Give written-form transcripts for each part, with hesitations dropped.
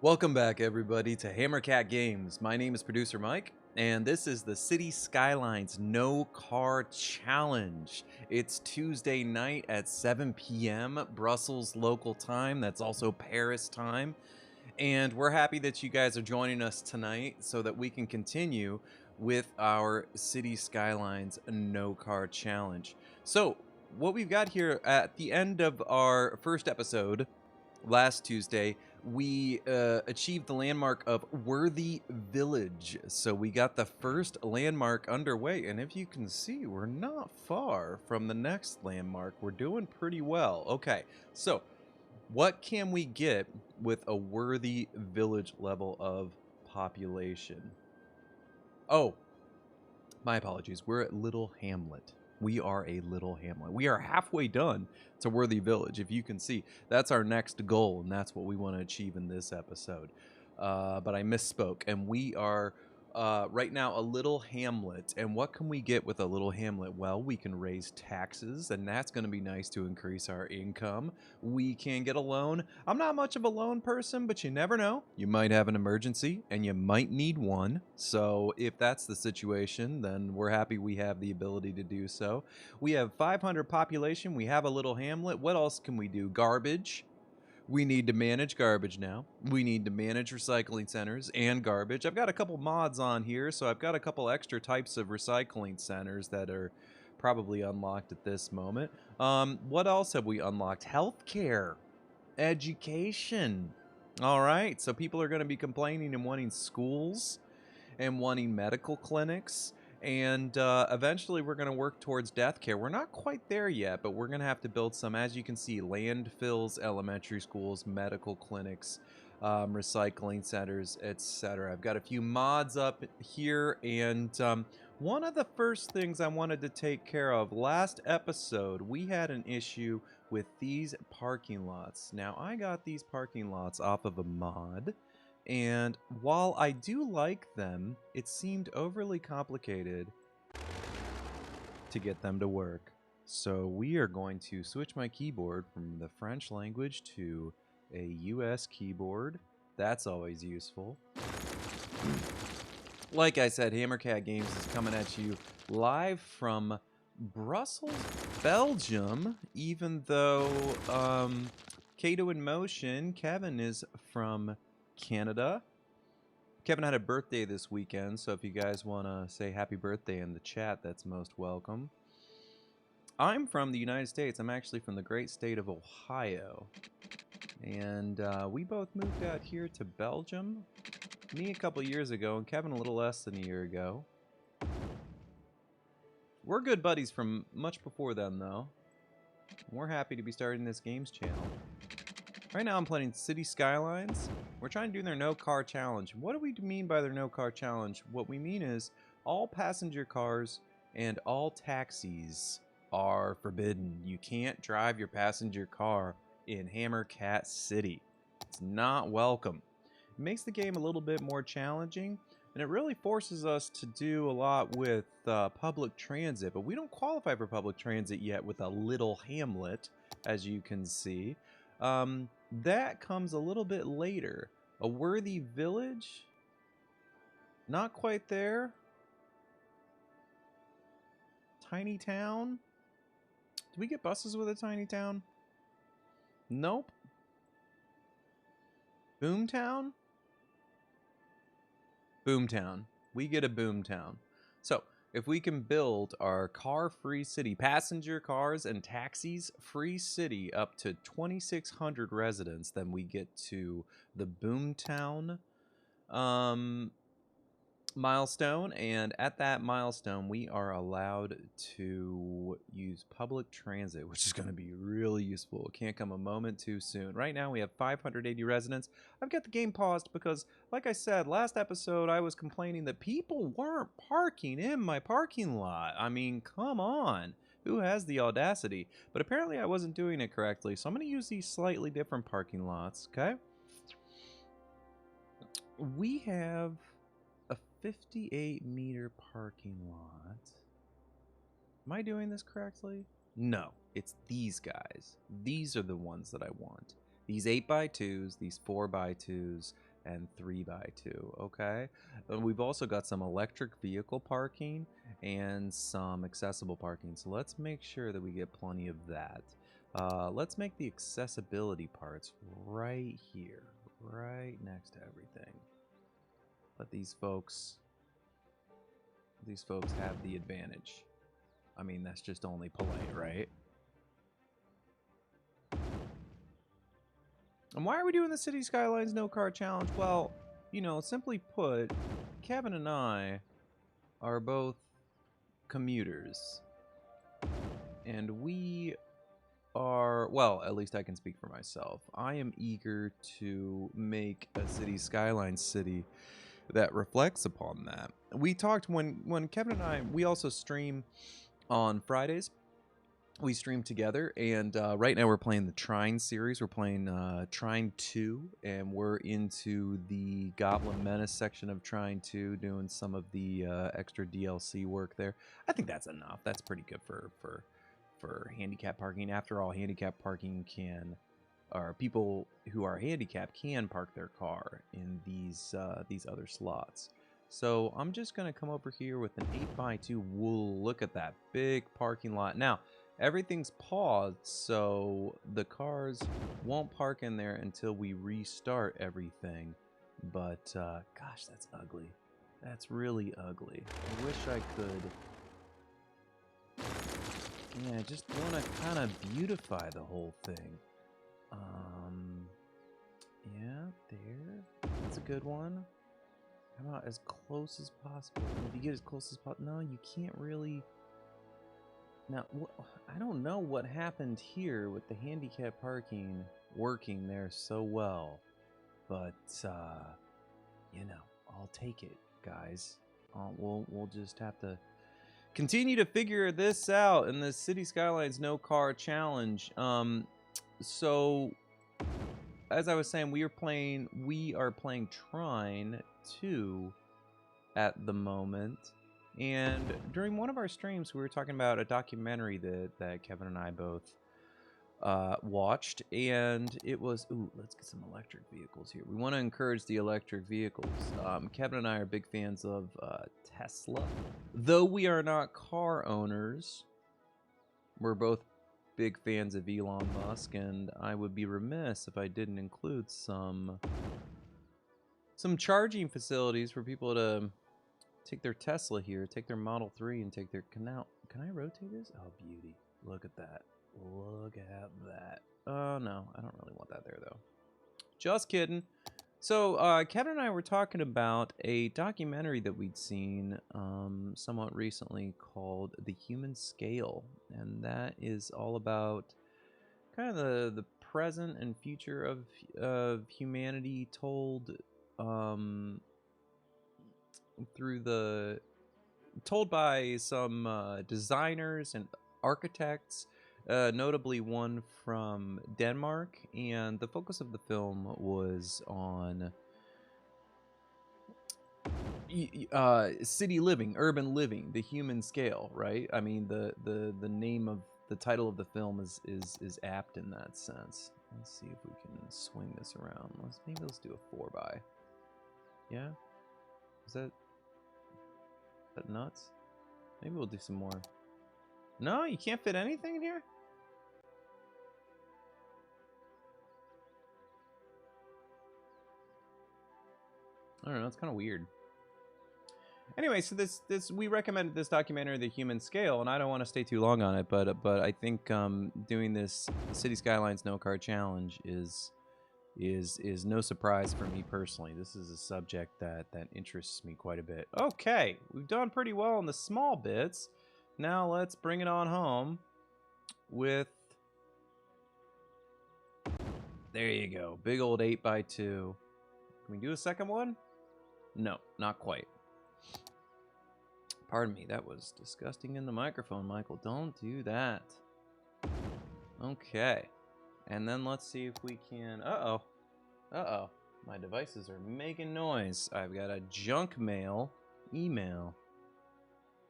Welcome back, everybody, to Hammercat Games. My name is Producer Mike, and this is the Cities Skylines No Car Challenge. It's Tuesday night at 7 p.m. Brussels local time. That's also Paris time. And we're happy that you guys are joining us tonight so that we can continue with our Cities Skylines No Car Challenge. So, what we've got here at the end of our first episode last Tuesday, we achieved the landmark of Worthy Village. So we got the first landmark underway, and if you can see, we're not far from the next landmark. We're doing pretty well. Okay, so what can we get with a Worthy Village level of population? Oh, my apologies. We're at Little Hamlet. We are a Little Hamlet. We are halfway done to Worthy Village. If you can see, that's our next goal, and that's what we want to achieve in this episode. But I misspoke, and we are right now a Little Hamlet. And what can we get with a Little Hamlet? Well, we can raise taxes, and that's going to be nice to increase our income. We can get a loan. I'm not much of a loan person, but you never know. You might have an emergency, and you might need one. So if that's the situation, then we're happy we have the ability to do so. We have 500 population. We have a Little Hamlet. What else can we do? Garbage. We need to manage garbage now. We need to manage recycling centers and garbage. I've got a couple mods on here, so I've got a couple extra types of recycling centers that are probably unlocked at this moment. What else have we unlocked? Healthcare, education. All right, so people are going to be complaining and wanting schools and wanting medical clinics. And eventually we're going to work towards death care. We're not quite there yet, but we're going to have to build some, as you can see, landfills, elementary schools, medical clinics, recycling centers, etc. I've got a few mods up here, and one of the first things I wanted to take care of, last episode, we had an issue with these parking lots. Now, I got these parking lots off of a mod, and while I do like them, it seemed overly complicated to get them to work. So we are going to switch my keyboard from the French language to a US keyboard. That's always useful. Like I said, Hammercat Games is coming at you live from Brussels, Belgium, even though Kato in Motion, Kevin, is from Canada. Kevin had a birthday this weekend, so if you guys want to say happy birthday in the chat, that's most welcome. I'm from the United States. I'm actually from the great state of Ohio. And we both moved out here to Belgium. Me a couple years ago, and Kevin a little less than a year ago. We're good buddies from much before then, though. We're happy to be starting this games channel. Right now I'm playing Cities Skylines. We're trying to do their no car challenge. What do we mean by their no car challenge? What we mean is all passenger cars and all taxis are forbidden. You can't drive your passenger car in Hammercat City. It's not welcome. It makes the game a little bit more challenging, and it really forces us to do a lot with public transit, but we don't qualify for public transit yet with a Little Hamlet, as you can see. That comes a little bit later. A Worthy Village? Not quite there. Tiny Town? Do we get buses with a tiny town? Nope. Boomtown? Boomtown. We get a Boomtown. So, if we can build our car-free city, passenger cars and taxis free city up to 2,600 residents, then we get to the Boomtown milestone, and at that milestone we are allowed to use public transit, which is going to be really useful. It can't come a moment too soon. Right now we have 580 residents. I've got the game paused because, like I said, last episode I was complaining that people weren't parking in my parking lot. I mean, come on. Who has the audacity? But apparently I wasn't doing it correctly, so I'm going to use these slightly different parking lots, okay? We have a 58-meter parking lot. Am I doing this correctly? No, it's these guys. These are the ones that I want. These 8x2s, these 4x2s, and 3x2, okay? We've also got some electric vehicle parking and some accessible parking, so let's make sure that we get plenty of that. Let's make the accessibility parts right here, right next to everything. Let these folks have the advantage. I mean, that's just only polite, right? And why are we doing the City Skylines No Car Challenge? Well, you know, simply put, Kevin and I are both commuters. And we are, well, at least I can speak for myself. I am eager to make a City Skylines city that reflects upon that. We talked when Kevin and I, we also stream on Fridays. We stream together, and right now we're playing the Trine series. We're playing Trine 2, and we're into the Goblin Menace section of Trine 2, doing some of the extra DLC work there. I think that's enough. That's pretty good for handicap parking. After all, handicap parking or people who are handicapped can park their car in these other slots. So I'm just gonna come over here with an 8x2 wool. Look at that big parking lot. Now, everything's paused, so the cars won't park in there until we restart everything. But, gosh, that's ugly. That's really ugly. I wish I could... Yeah, I just want to kind of beautify the whole thing. Yeah, there. That's a good one. How about as close as possible? If you get as close as possible... No, you can't really... Now, I don't know what happened here with the handicap parking working there so well, but, you know, I'll take it, guys. We'll just have to continue to figure this out in the City Skylines No Car Challenge. So, as I was saying, we are playing Trine 2 at the moment. And during one of our streams, we were talking about a documentary that Kevin and I both watched, and it was, ooh, let's get some electric vehicles here. We want to encourage the electric vehicles. Kevin and I are big fans of Tesla. Though we are not car owners, we're both big fans of Elon Musk, and I would be remiss if I didn't include some charging facilities for people to take their Tesla here, take their Model 3, and take their... Can I rotate this? Oh, beauty. Look at that. Look at that. Oh, no. I don't really want that there, though. Just kidding. So, Kevin and I were talking about a documentary that we'd seen somewhat recently called The Human Scale. And that is all about kind of the present and future of humanity told... told by some designers and architects, notably one from Denmark, and the focus of the film was on city living, urban living, the human scale, right? I mean, the name of the title of the film is apt in that sense. Let's see if we can swing this around. Maybe let's do a 4x. Yeah? Is that nuts? Maybe we'll do some more. No, you can't fit anything in here? I don't know, it's kind of weird. Anyway, so this we recommended this documentary, The Human Scale, and I don't want to stay too long on it, but I think doing this City Skylines No Car Challenge is no surprise for me personally. This is a subject that interests me quite a bit. Okay, we've done pretty well in the small bits. Now let's bring it on home with... There you go. Big old 8x2. Can we do a second one? No, not quite. Pardon me, that was disgusting in the microphone, Michael. Don't do that. Okay. And then let's see if we can... Uh-oh. Uh-oh. My devices are making noise. I've got a junk mail email.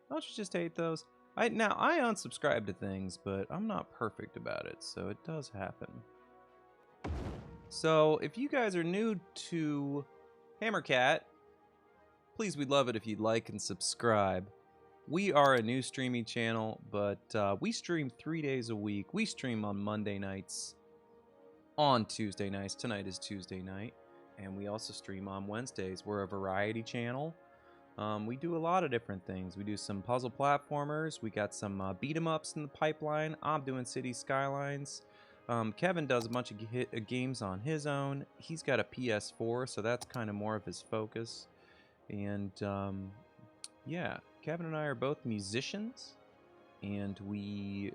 Don't you just hate those? Now, I unsubscribe to things, but I'm not perfect about it, so it does happen. So, if you guys are new to Hammercat, please, we'd love it if you'd like and subscribe. We are a new streaming channel, but we stream 3 days a week. We stream on Monday nights, on Tuesday nights. Tonight is Tuesday night. And we also stream on Wednesdays. We're a variety channel. We do a lot of different things. We do some puzzle platformers. We got some beat-em-ups in the pipeline. I'm doing Cities Skylines. Kevin does a bunch of games on his own. He's got a PS4, so that's kind of more of his focus. And yeah, Kevin and I are both musicians, and we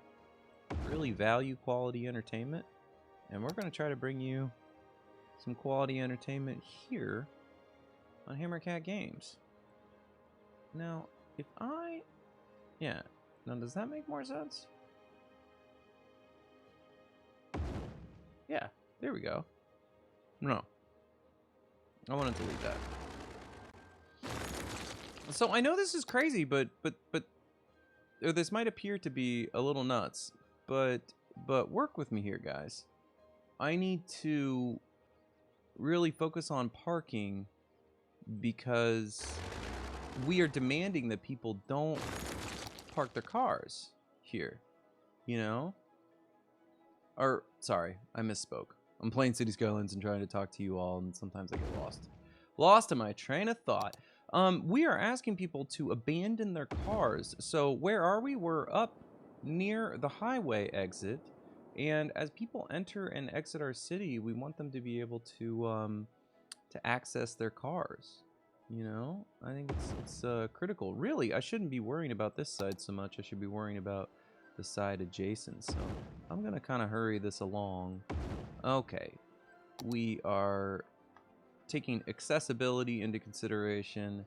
really value quality entertainment. And we're going to try to bring you some quality entertainment here on Hammercat Games. Now, yeah, now does that make more sense? Yeah, there we go. No, I want to delete that. So I know this is crazy, but or this might appear to be a little nuts, but work with me here, guys. I need to really focus on parking because we are demanding that people don't park their cars here, you know? Or, sorry, I misspoke. I'm playing Cities Skylines and trying to talk to you all, and sometimes I get lost. Lost in my train of thought. We are asking people to abandon their cars. So where are we? We're up near the highway exit. And as people enter and exit our city, we want them to be able to access their cars. You know, I think it's critical. Really, I shouldn't be worrying about this side so much. I should be worrying about the side adjacent. So I'm gonna kind of hurry this along. Okay, we are taking accessibility into consideration.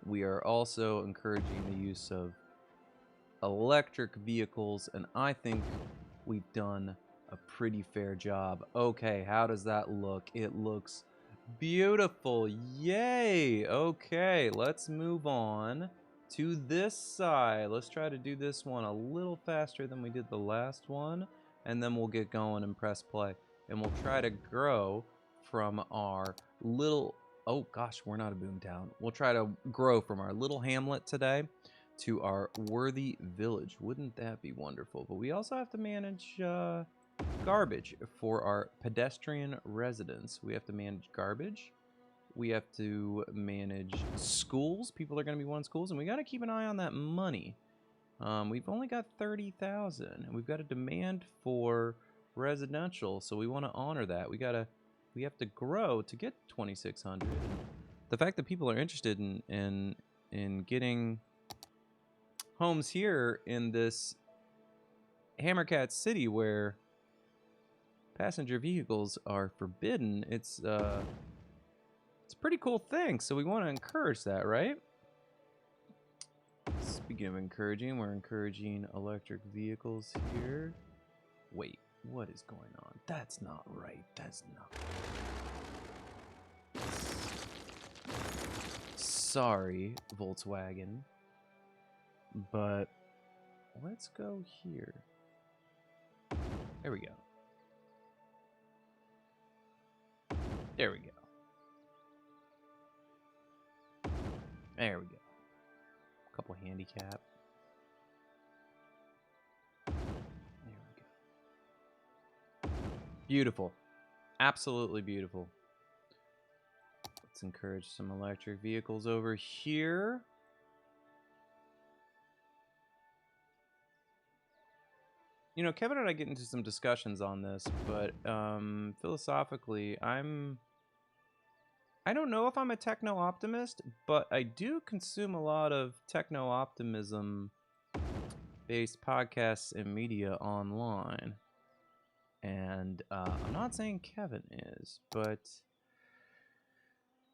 We are also encouraging the use of electric vehicles, and I think we've done a pretty fair job. Okay, how does that look? It looks beautiful. Yay! Okay, let's move on to this side. Let's try to do this one a little faster than we did the last one, and then we'll get going and press play. And we'll try to grow from our little... Oh gosh, we're not a boomtown. We'll try to grow from our little hamlet today to our worthy village. Wouldn't that be wonderful? But we also have to manage garbage for our pedestrian residents. We have to manage garbage. We have to manage schools. People are going to be wanting schools, and we got to keep an eye on that money. We've only got 30,000, and we've got a demand for residential, so we want to honor that. We have to grow to get 2,600. The fact that people are interested in getting homes here in this Hammercat City where passenger vehicles are forbidden, it's a pretty cool thing, so we want to encourage that, right? Speaking of encouraging, we're encouraging electric vehicles here. Wait, what is going on? That's not right. That's not right. Sorry, Volkswagen. But let's go here. There we go. There we go. There we go. Couple handicap. There we go. Beautiful. Absolutely beautiful. Let's encourage some electric vehicles over here. You know, Kevin and I get into some discussions on this, but philosophically, I don't know if I'm a techno-optimist, but I do consume a lot of techno-optimism-based podcasts and media online. And I'm not saying Kevin is, but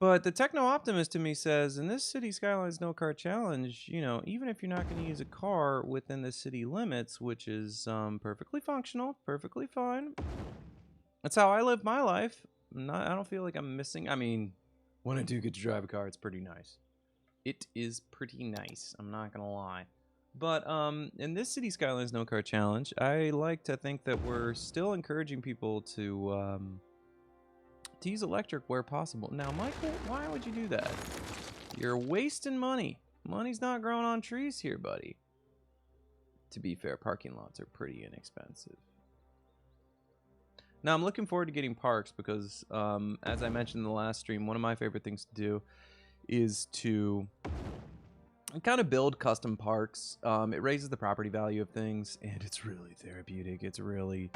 the techno-optimist to me says, in this Cities Skylines No Car Challenge, you know, even if you're not going to use a car within the city limits, which is perfectly functional, perfectly fine. That's how I live my life. I don't feel like I'm missing. I mean, when I do get to drive a car, it's pretty nice. It is pretty nice. I'm not going to lie. But in this Cities Skylines No Car Challenge, I like to think that we're still encouraging people to to use electric where possible. Now, Michael, why would you do that? You're wasting money. Money's not growing on trees here, buddy. To be fair, parking lots are pretty inexpensive. Now, I'm looking forward to getting parks because, as I mentioned in the last stream, one of my favorite things to do is to kind of build custom parks. It raises the property value of things, and it's really therapeutic. It's really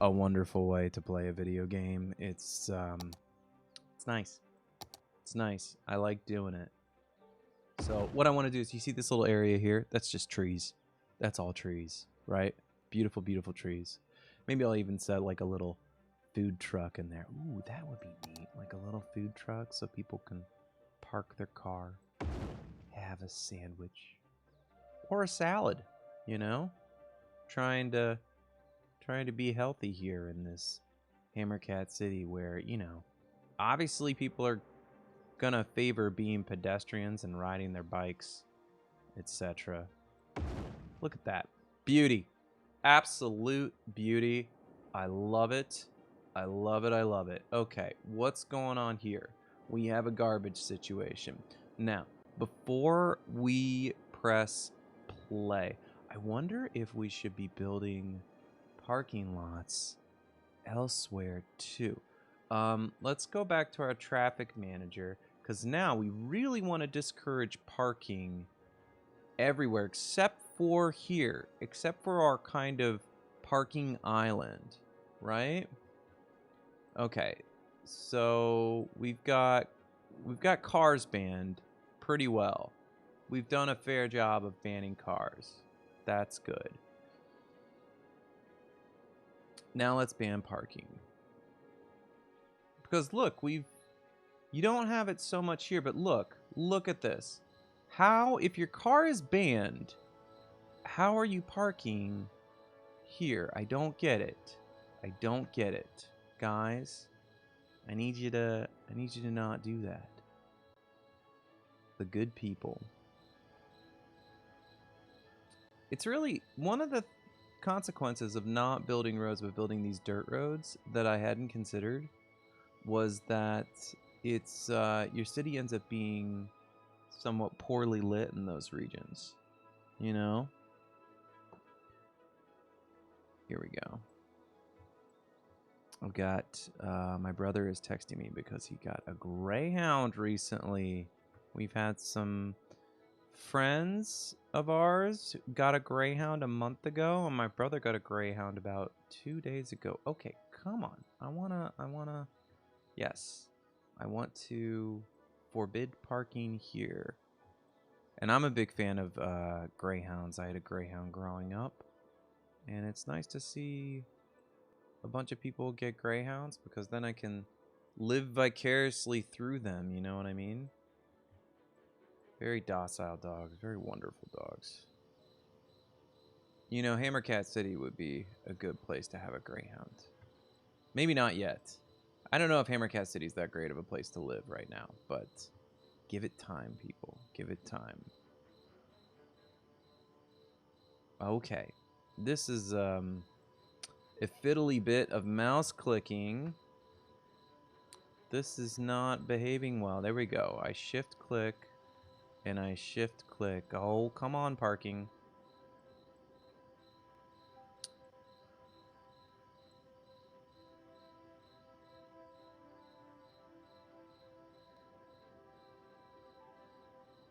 a wonderful way to play a video game. It's nice. It's nice. I like doing it. So what I want to do is, you see this little area here? That's just trees. That's all trees, right? Beautiful, beautiful trees. Maybe I'll even set like a little food truck in there. Ooh, that would be neat. Like a little food truck so people can park their car, have a sandwich, or a salad, you know? Trying to be healthy here in this Hammercat City where, you know, obviously people are gonna favor being pedestrians and riding their bikes, etc. Look at that. Beauty. Absolute beauty. I love it. I love it. I love it. Okay, what's going on here? We have a garbage situation. Now, before we press play, I wonder if we should be building parking lots elsewhere too. Let's go back to our traffic manager, because now we really want to discourage parking everywhere except for here, except for our kind of parking island, right? Okay, so we've got cars banned pretty well. We've done a fair job of banning cars. That's good. Now let's ban parking. Because look, you don't have it so much here, but look at this. How, if your car is banned, how are you parking here? I don't get it. I don't get it. Guys, I need you to not do that. The good people. It's really one of the consequences of not building roads but building these dirt roads that I hadn't considered was that it's your city ends up being somewhat poorly lit in those regions, you know? Here we go. I've got my brother is texting me because he got a greyhound recently. We've had some friends of ours got a greyhound a month ago, and my brother got a greyhound about 2 days ago. Okay, come on. I wanna yes. I want to forbid parking here. And I'm a big fan of greyhounds. I had a greyhound growing up, and it's nice to see a bunch of people get greyhounds because then I can live vicariously through them, you know what I mean? Very docile dogs, very wonderful dogs. You know, Hammercat City would be a good place to have a greyhound. Maybe not yet. I don't know if Hammercat City is that great of a place to live right now, but give it time, people. Give it time. Okay. This is a fiddly bit of mouse clicking. This is not behaving well. There we go. I shift click and I shift click. Oh, come on, parking.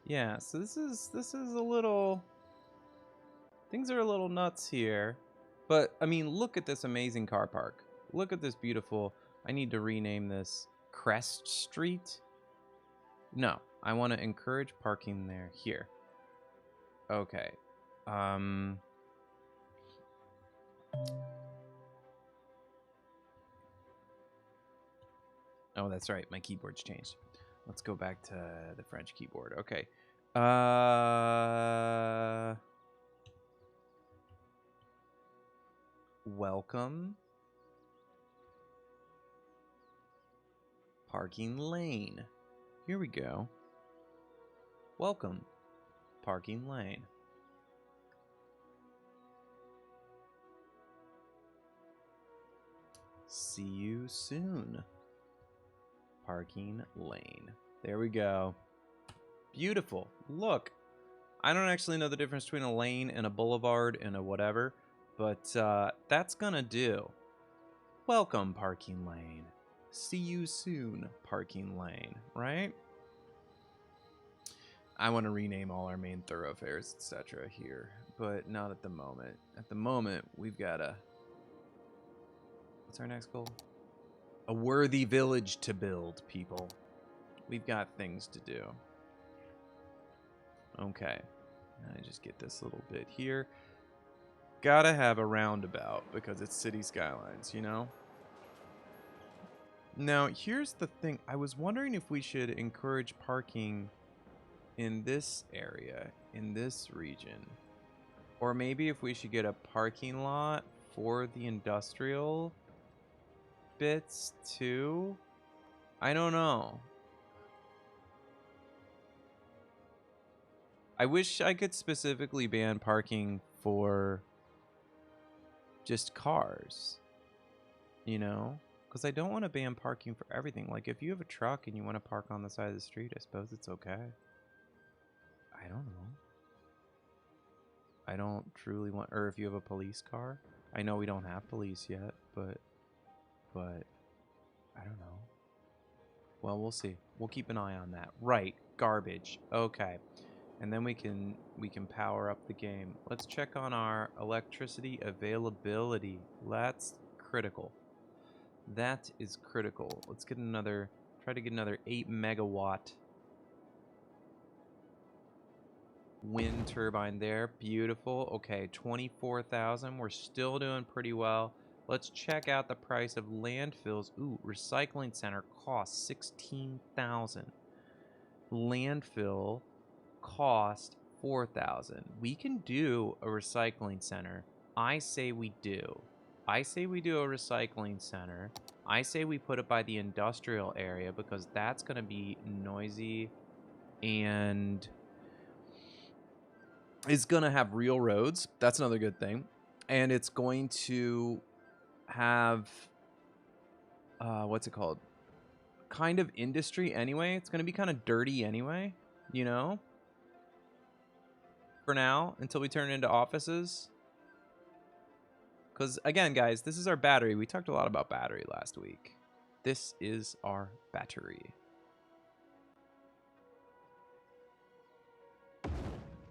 Yeah, so this is a little, things are a little nuts here. But I mean, look at this amazing car park. Look at this beautiful, I need to rename this Crest Street. No, I want to encourage parking there. Here. Okay. Oh, that's right. My keyboard's changed. Let's go back to the French keyboard. Okay. Welcome. Parking lane. Here we go. Welcome. Parking lane. See you soon. parking lane. There we go. Beautiful. Look, I don't actually know the difference between a lane and a boulevard and a whatever, but that's gonna do. Welcome, parking lane. See you soon, parking lane, right? I want to rename all our main thoroughfares, etc. here, but not at the moment. At the moment, we've got a... What's our next goal? A worthy village to build, people. We've got things to do. Okay. I just get this little bit here. Gotta have a roundabout because it's City Skylines, you know? Now, here's the thing. I was wondering if we should encourage parking in this area, in this region. Or maybe if we should get a parking lot for the industrial bits too. I don't know. I wish I could specifically ban parking for just cars, you know? Because I don't want to ban parking for everything. Like, if you have a truck and you want to park on the side of the street, I suppose it's okay. I don't know. I don't truly want... Or if you have a police car. I know we don't have police yet, but I don't know. Well, we'll see. We'll keep an eye on that. Right. Garbage. Okay. And then we can power up the game. Let's check on our electricity availability. That's critical. That is critical. Let's get another... Try to get another 8 megawatt wind turbine there. Beautiful. Okay, 24,000. We're still doing pretty well. Let's check out the price of landfills. Ooh, recycling center costs 16,000. Landfill cost 4,000. We can do a recycling center. I say we do. I say we do a recycling center. I say we put it by the industrial area because that's going to be noisy and is going to have real roads. That's another good thing. And it's going to have, what's it called? Kind of industry anyway. It's going to be kind of dirty anyway, you know? For now, until we turn it into offices. Because, again, guys, this is our battery. We talked a lot about battery last week. This is our battery.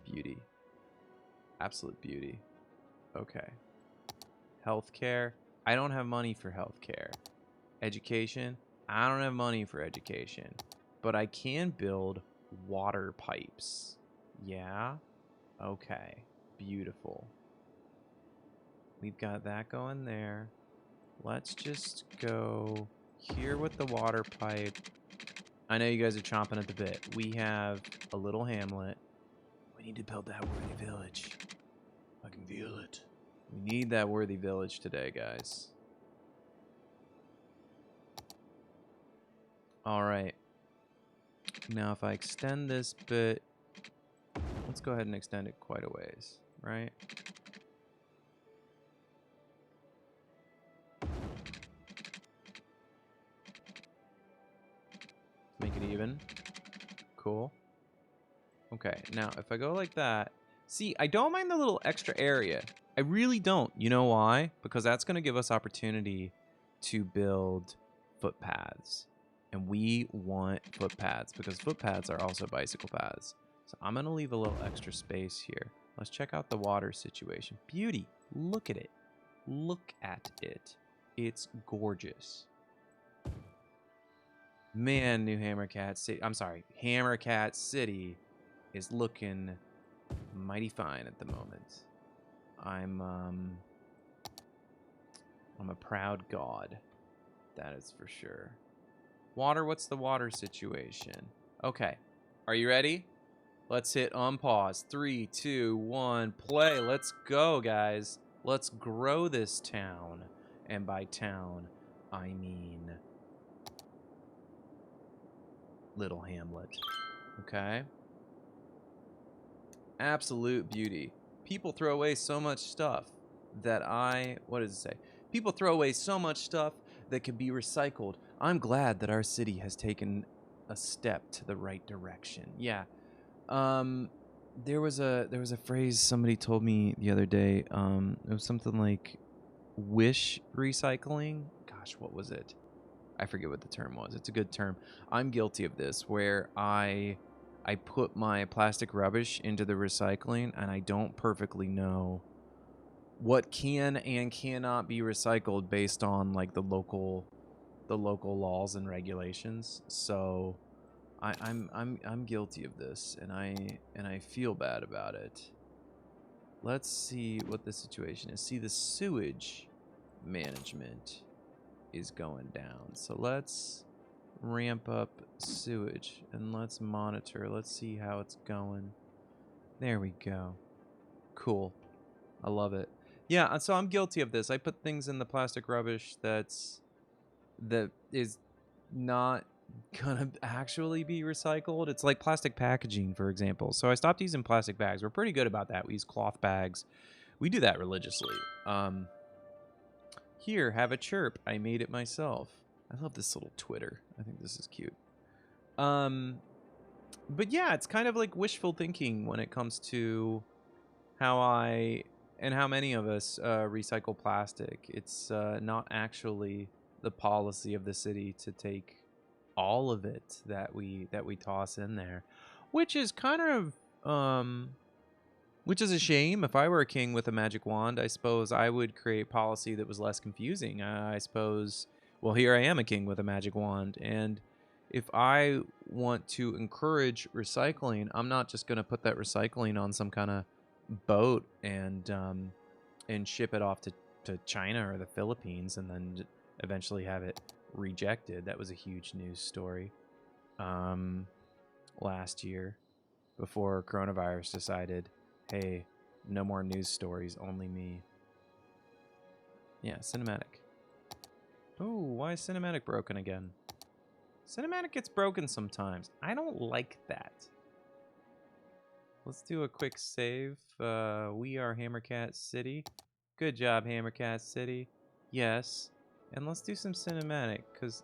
Beauty. Absolute beauty. Okay. Healthcare. I don't have money for healthcare. Education. I don't have money for education. But I can build water pipes. Yeah? Okay. Beautiful. We've got that going there. Let's just go here with the water pipe. I know you guys are chomping at the bit. We have a Little Hamlet. We need to build that worthy village. I can feel it. We need that worthy village today, guys. Alright. Now, if I extend this bit... Let's go ahead and extend it quite a ways, right? Make it even. Cool. Okay, now if I go like that... See, I don't mind the little extra area. I really don't. You know why? Because that's going to give us opportunity to build footpaths. And we want footpaths because footpaths are also bicycle paths. So I'm going to leave a little extra space here. Let's check out the water situation. Beauty. Look at it. Look at it. It's gorgeous. Man, New Hammercat City. I'm sorry. Hammercat City is looking mighty fine at the moment. I'm a proud god. That is for sure. Water, what's the water situation? Okay. Are you ready? Let's hit on pause. 3, 2, 1, play. Let's go, guys. Let's grow this town. And by town, I mean Little Hamlet. Okay? Absolute beauty. People throw away so much stuff that what does it say? People throw away so much stuff that can be recycled I'm glad that our city has taken a step to the right direction. Yeah. Um, there was a phrase somebody told me the other day. It was something like wish recycling. Gosh, what was it? I forget what the term was. It's a good term. I'm guilty of this, where I put my plastic rubbish into the recycling, and I don't perfectly know what can and cannot be recycled based on like the local laws and regulations. So I'm guilty of this, and I feel bad about it. Let's see what the situation is. See, the sewage management is going down. So let's ramp up sewage and let's monitor. Let's see how it's going. There we go. Cool. I love it. Yeah, so I'm guilty of this. I put things in the plastic rubbish that is not gonna actually be recycled. It's like plastic packaging, for example. So I stopped using plastic bags. We're pretty good about that. We use cloth bags. We do that religiously. Here, have a chirp. I made it myself. I love this little Twitter. I think this is cute. But yeah, it's kind of like wishful thinking when it comes to how I and how many of us recycle plastic. It's not actually the policy of the city to take all of it that we toss in there, which is kind of which is a shame. If I were a king with a magic wand, I suppose I would create policy that was less confusing. I suppose, well, here I am, a king with a magic wand, and if I want to encourage recycling, I'm not just going to put that recycling on some kind of boat and ship it off to China or the Philippines and then eventually have it rejected. That was a huge news story last year before coronavirus decided, hey, no more news stories, only me. Yeah, cinematic. Oh, why is cinematic broken again? Cinematic gets broken sometimes. I don't like that. Let's do a quick save. We are Hammercat City. Good job, Hammercat City. Yes. And let's do some cinematic, because...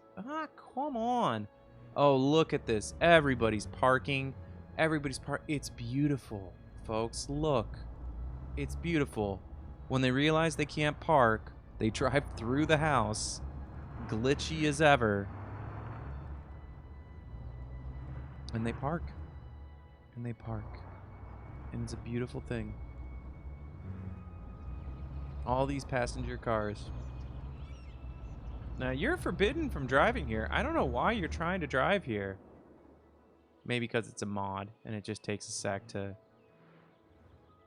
come on. Oh, look at this. Everybody's parking. It's beautiful, folks. Look. It's beautiful. When they realize they can't park, they drive through the house. Glitchy as ever. And they park. And they park. And it's a beautiful thing. All these passenger cars. Now, you're forbidden from driving here. I don't know why you're trying to drive here. Maybe because it's a mod and it just takes a sec to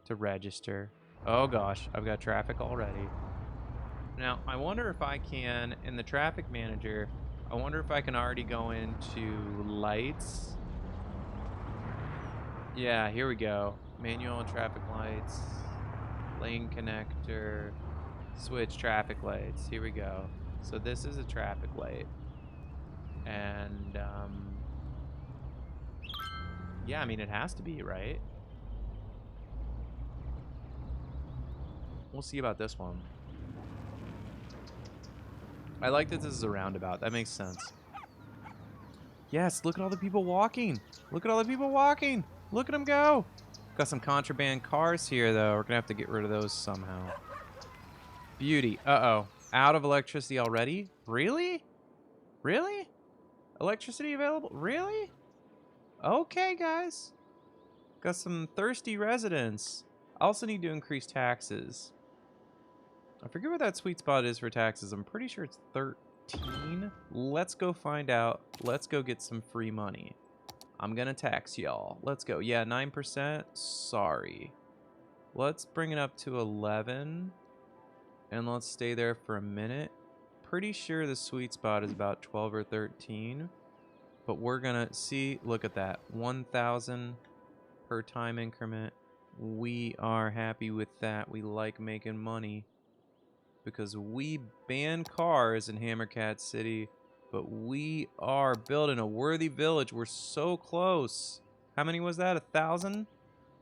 register. Oh gosh, I've got traffic already. Now, I wonder if I can, in the traffic manager, I wonder if I can already go into lights. Yeah, here we go. Manual traffic lights, lane connector, switch traffic lights. Here we go. So this is a traffic light. And, yeah, I mean, it has to be, right? We'll see about this one. I like that this is a roundabout. That makes sense. Yes, look at all the people walking. Look at all the people walking. Look at them go. Got some contraband cars here, though. We're going to have to get rid of those somehow. Beauty. Uh-oh. Out of electricity already? Really? Really? Electricity available? Really? Okay, guys. Got some thirsty residents. I also need to increase taxes. I forget what that sweet spot is for taxes. I'm pretty sure it's 13. Let's go find out. Let's go get some free money. I'm gonna tax y'all. Let's go. Yeah, 9%. Sorry. Let's bring it up to 11. And let's stay there for a minute. Pretty sure the sweet spot is about 12 or 13. But we're gonna see. Look at that. 1,000 per time increment. We are happy with that. We like making money. Because we ban cars in Hammercat City, but we are building a worthy village. We're so close. How many was that? 1,000?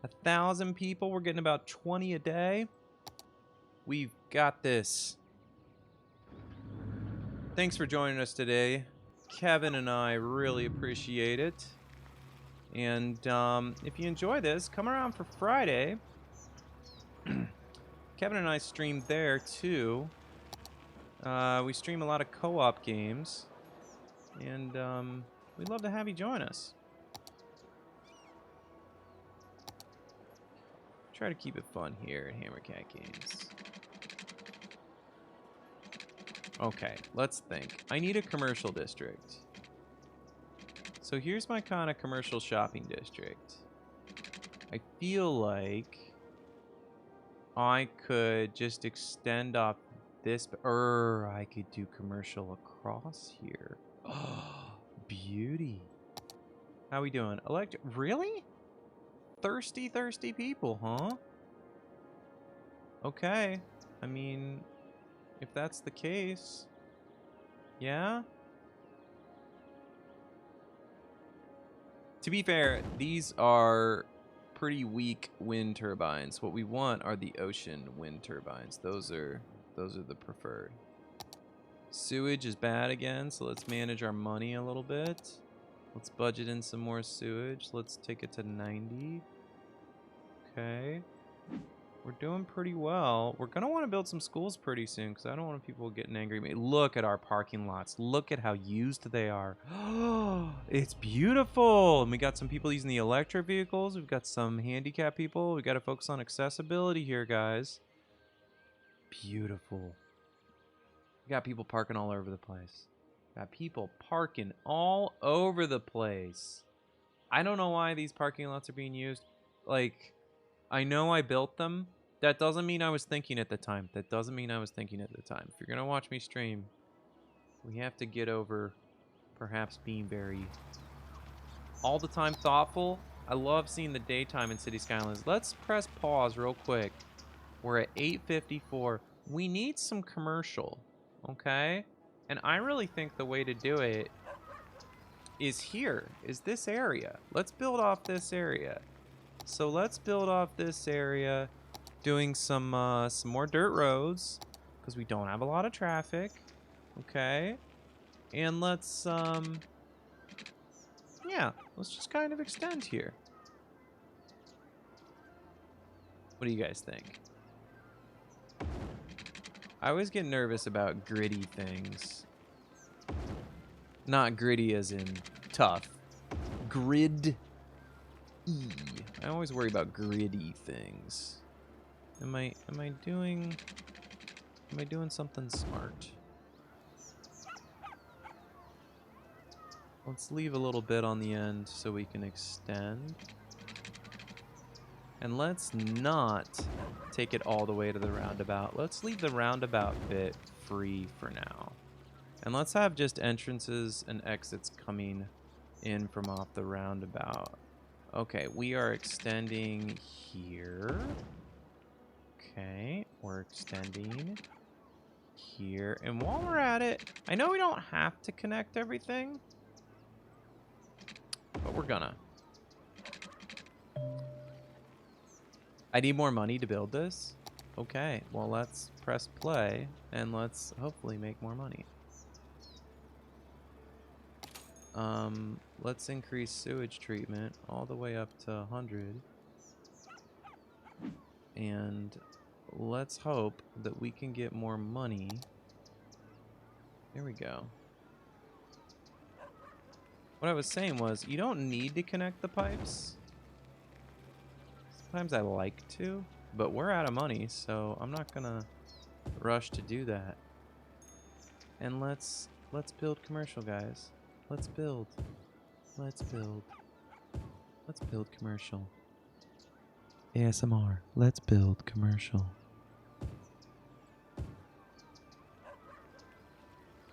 1,000 people. We're getting about 20 a day. We've got this. Thanks for joining us today. Kevin and I really appreciate it. And if you enjoy this, come around for Friday. Kevin and I stream there too. We stream a lot of co-op games. And we'd love to have you join us. Try to keep it fun here at Hammercat Games. Okay, let's think. I need a commercial district. So here's my kind of commercial shopping district. I feel like I could just extend off this, or I could do commercial across here. Oh, beauty. How we doing? Really? Thirsty people, huh? Okay. I mean, if that's the case, yeah. To be fair, these are pretty weak wind turbines. What we want are the ocean wind turbines. Those are the preferred. Sewage is bad again, so let's manage our money a little bit. Let's budget in some more sewage. Let's take it to 90. Okay. We're doing pretty well. We're going to want to build some schools pretty soon because I don't want people getting angry at me. Look at our parking lots. Look at how used they are. It's beautiful. And we got some people using the electric vehicles. We've got some handicapped people. We got to focus on accessibility here, guys. Beautiful. We got people parking all over the place. Got people parking all over the place. I don't know why these parking lots are being used. Like, I know I built them. That doesn't mean I was thinking at the time. That doesn't mean I was thinking at the time. If you're going to watch me stream, we have to get over perhaps being very all the time thoughtful. I love seeing the daytime in City Skylines. Let's press pause real quick. We're at 8:54. We need some commercial, okay? And I really think the way to do it is here, is this area. Let's build off this area. So let's build off this area, doing some more dirt roads, because we don't have a lot of traffic, okay? And let's, yeah, let's just kind of extend here. What do you guys think? I always get nervous about gritty things. Not gritty as in tough. Grid. I always worry about gritty things. Am I doing something smart? Let's leave a little bit on the end so we can extend. And let's not take it all the way to the roundabout. Let's leave the roundabout bit free for now. And let's have just entrances and exits coming in from off the roundabout. Okay, we are extending here. Okay, we're extending here. And while we're at it, I know we don't have to connect everything, but we're gonna. I need more money to build this. Okay, well, let's press play and let's hopefully make more money. Let's increase sewage treatment all the way up to 100. And let's hope that we can get more money. There we go. What I was saying was, you don't need to connect the pipes. Sometimes I like to, but we're out of money, so I'm not gonna rush to do that. And let's build commercial, guys. Let's build. Let's build. Let's build commercial. ASMR. Let's build commercial.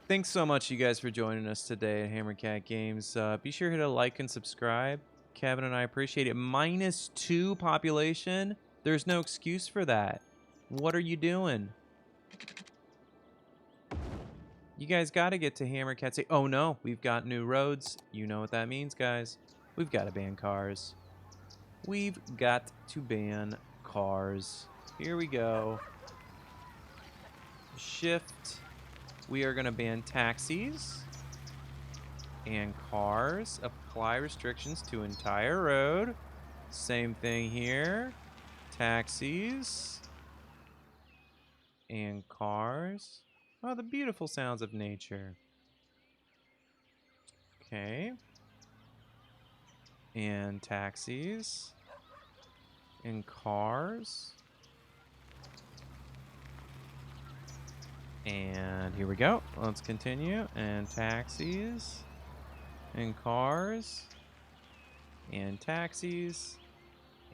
Thanks so much, you guys, for joining us today at Hammercat Games. Be sure to hit a like and subscribe. Kevin and I appreciate it. -2 population. There's no excuse for that. What are you doing? You guys got to get to Hammercat. Say, oh no, we've got new roads. You know what that means, guys. We've got to ban cars. We've got to ban cars. Here we go. Shift. We are going to ban taxis. and cars. Apply restrictions to entire road. Same thing here. Taxis and cars. Oh, the beautiful sounds of nature. Okay. And taxis and cars. And here we go. Let's continue. And taxis and cars and taxis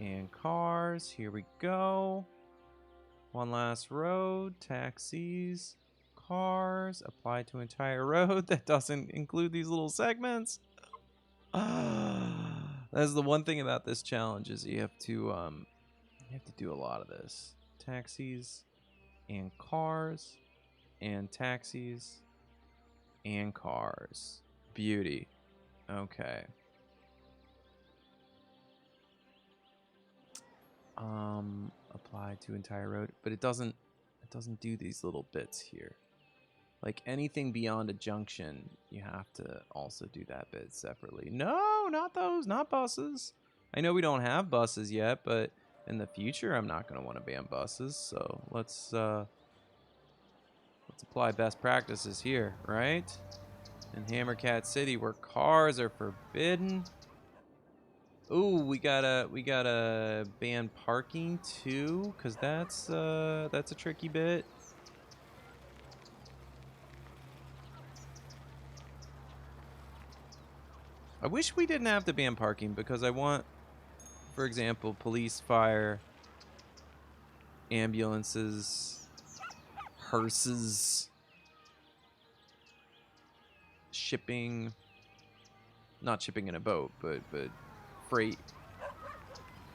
and cars. Here we go. One last road. Taxis, cars. Apply to entire road. That doesn't include these little segments. That's the one thing about this challenge is you have to do a lot of this. Taxis and cars and taxis and cars. Beauty. Okay. Apply to entire road, but it doesn't do these little bits here. Like anything beyond a junction, you have to also do that bit separately. No, not those, not buses. I know we don't have buses yet, but in the future, I'm not going to want to ban buses. So let's apply best practices here, right? In Hammercat City, where cars are forbidden. Ooh, we gotta ban parking too, cause that's a tricky bit. I wish we didn't have to ban parking because I want, for example, police, fire, ambulances, hearses, shipping, not shipping in a boat, but freight.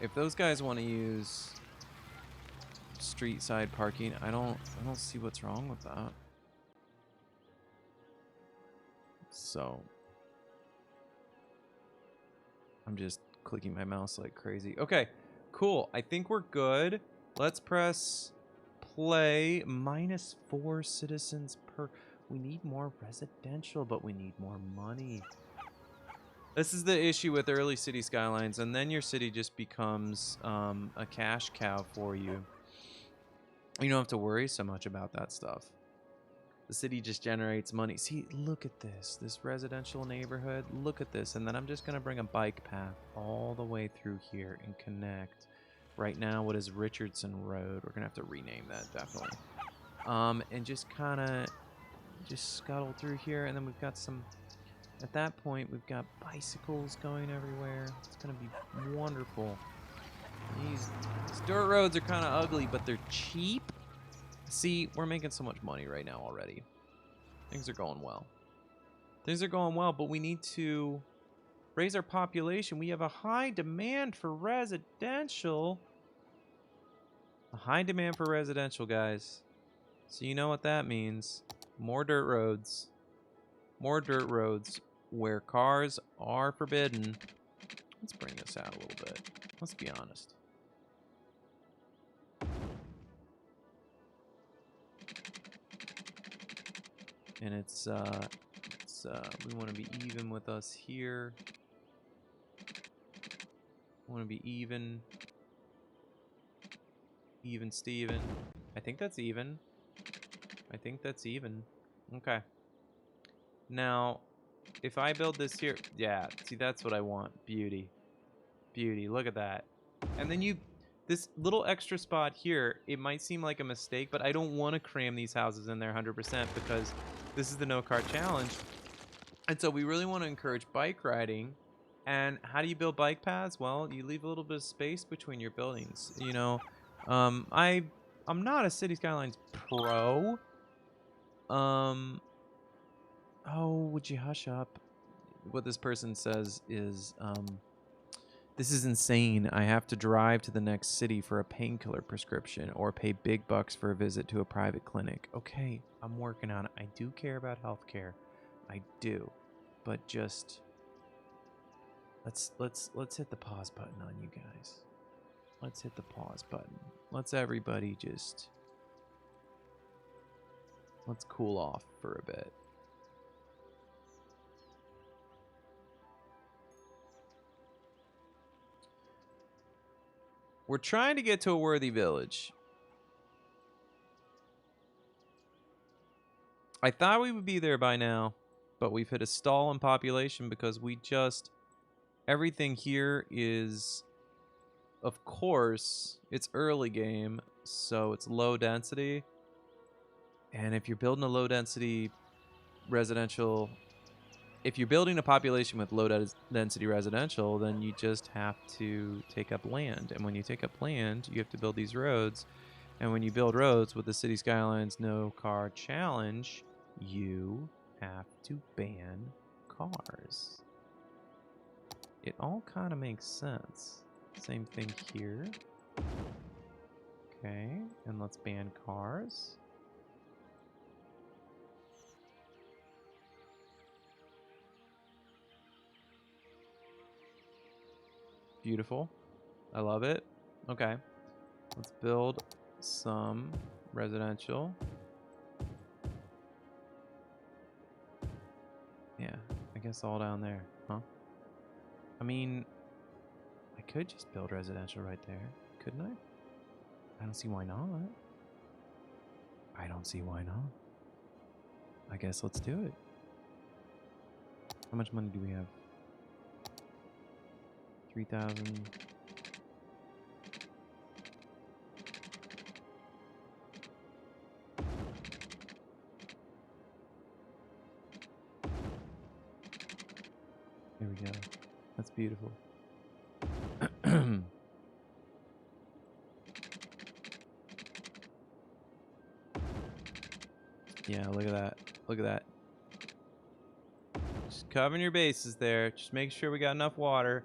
If those guys want to use street side parking, I don't see what's wrong with that. So I'm just clicking my mouse like crazy. Okay, cool. I think we're good. Let's press play. -4 citizens per. We need more residential, but we need more money. This is the issue with early City Skylines, and then your city just becomes a cash cow for you. You don't have to worry so much about that stuff. The city just generates money. See, look at this residential neighborhood. Look at this. And then I'm just going to bring a bike path all the way through here and connect. Right now, what is Richardson Road? We're going to have to rename that, definitely. And just kind of just scuttle through here. And then we've got some, at that point, we've got bicycles going everywhere. It's going to be wonderful. These dirt roads are kind of ugly, but they're cheap. See, we're making so much money right now already. Things are going well. Things are going well, but we need to raise our population. We have a high demand for residential. A high demand for residential, guys. So you know what that means. More dirt roads. More dirt roads where cars are forbidden. Let's bring this out a little bit. Let's be honest. And it's we want to be even with us here. Want to be even. Even Steven. I think that's even. I think that's even. Okay. Now, if I build this here, yeah, see, that's what I want. Beauty. Beauty, look at that. And then this little extra spot here, it might seem like a mistake, but I don't want to cram these houses in there 100% because this is the no car challenge. And so we really want to encourage bike riding. And how do you build bike paths? Well, you leave a little bit of space between your buildings. You know, I'm not a City Skylines pro. Oh, would you hush up? What this person says is, this is insane. I have to drive to the next city for a painkiller prescription or pay big bucks for a visit to a private clinic. Okay, I'm working on it. I do care about healthcare. I do. But just let's hit the pause button on you guys. Let's hit the pause button. Let's everybody just let's cool off for a bit. We're trying to get to a worthy village. I thought we would be there by now, but we've hit a stall in population because everything here is, of course, it's early game, so it's low density. And if you're building a low density residential, if you're building a population with low density residential, then you just have to take up land. And when you take up land, you have to build these roads. And when you build roads with the City Skylines No Car Challenge, you have to ban cars. It all kind of makes sense. Same thing here. Okay, and let's ban cars. Beautiful. I love it. Okay, let's build some residential. Yeah, I guess all down there, huh? I mean, I could just build residential right there, couldn't I? I don't see why not. I don't see why not. I guess let's do it. How much money do we have? 3,000. Here we go. That's beautiful. Yeah, look at that. Look at that. Just covering your bases there. Just make sure we got enough water.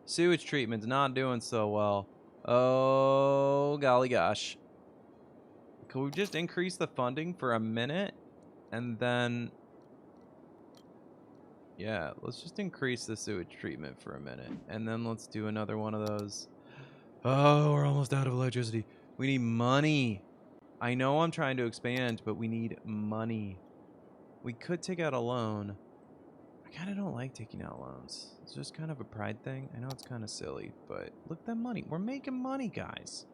Sewage treatment's not doing so well. Oh, golly gosh. Could we just increase the funding for a minute? And then... yeah, let's just increase the sewage treatment for a minute. And then let's do another one of those. Oh, we're almost out of electricity. We need money. I know I'm trying to expand, but we need money. We could take out a loan. I kind of don't like taking out loans. It's just kind of a pride thing. I know it's kind of silly, but look at that money. We're making money, guys.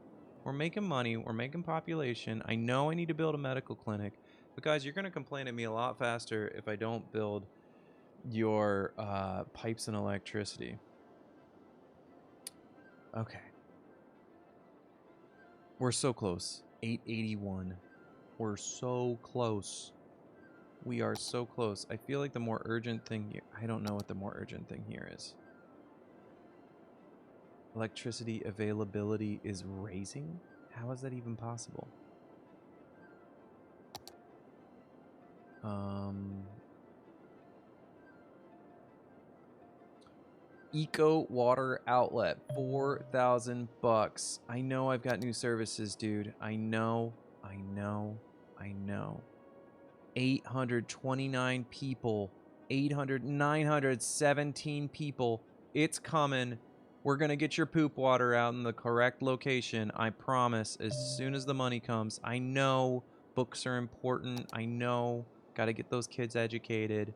We're making money. We're making population. I know I need to build a medical clinic. But guys, you're going to complain at me a lot faster if I don't build your pipes and electricity. Okay. We're so close. 881. We're so close. We are so close. I feel like the more urgent thing here... I don't know what the more urgent thing here is. Electricity availability is raising? How is that even possible? Eco water outlet, 4,000 bucks. I know I've got new services, dude. I know. 829 people. 917 people. It's coming. We're going to get your poop water out in the correct location. I promise. As soon as the money comes. I know books are important. I know. Got to get those kids educated.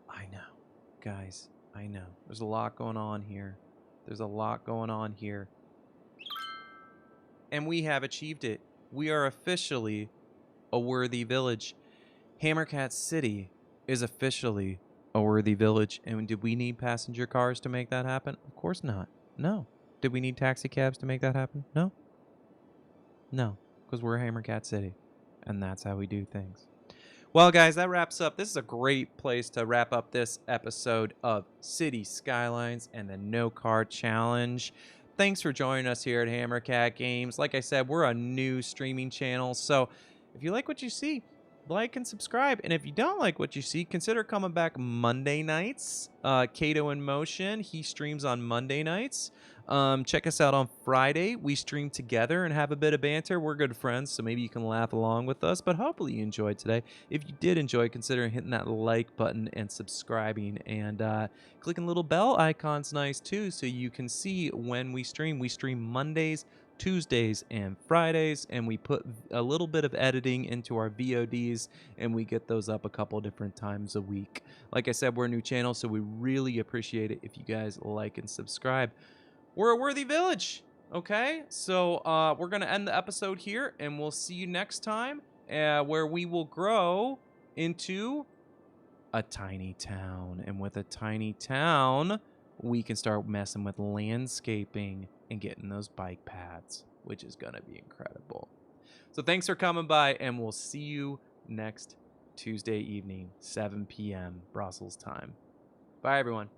I know. Guys, I know. There's a lot going on here. There's a lot going on here. And we have achieved it. We are officially a worthy village. Hammercat City is officially a worthy village. And did we need passenger cars to make that happen? Of course not. No. Did we need taxi cabs to make that happen? No. No. Because we're Hammercat City. And that's how we do things. Well, guys, that wraps up. This is a great place to wrap up this episode of Cities Skylines and the No Car Challenge. Thanks for joining us here at Hammercat Games. Like I said, we're a new streaming channel, so if you like what you see, like and subscribe. And if you don't like what you see, consider coming back Monday nights. Kato in Motion, he streams on Monday nights. Check us out on Friday. We stream together and have a bit of banter. We're good friends, so maybe you can laugh along with us. But hopefully you enjoyed today. If you did enjoy, consider hitting that like button and subscribing. And clicking little bell icon's nice too, so you can see when we stream. We stream Mondays, Tuesdays, and Fridays, and we put a little bit of editing into our VODs, and we get those up a couple different times a week. Like I said, we're a new channel, so we really appreciate it if you guys like and subscribe. We're a worthy village. Okay, so we're gonna end the episode here, and we'll see you next time, where we will grow into a tiny town. And with a tiny town, we can start messing with landscaping and getting those bike paths, which is gonna be incredible. So thanks for coming by, and we'll see you next Tuesday evening, 7 p.m. Brussels time. Bye, everyone.